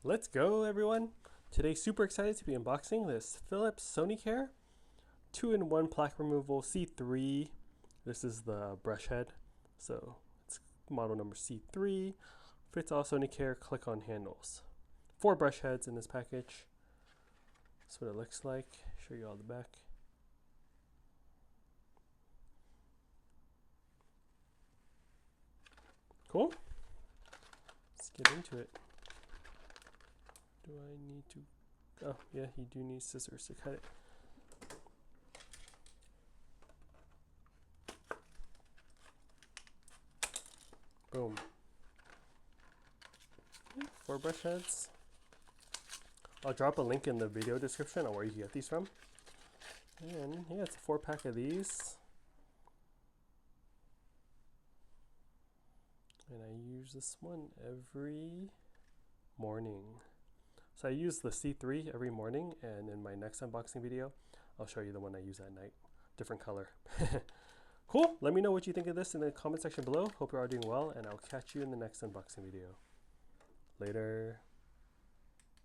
Let's go, everyone. Today, super excited to be unboxing this Philips Sonicare 2-in-1 plaque removal C3. This is the brush head, so it's model number C3. Fits all Sonicare click-on handles. 4 brush heads in this package. That's what it looks like. Show you all the back. Cool. Let's get into it. Do I need to? Oh, yeah, you do need scissors to cut it. Boom. 4 brush heads. I'll drop a link in the video description on where you can get these from. And yeah, it's a 4-pack of these. And I use this one every morning. So I use the C3 every morning, and in my next unboxing video, I'll show you the one I use at night. Different color. Cool. Let me know what you think of this in the comment section below. Hope you're all doing well, and I'll catch you in the next unboxing video. Later.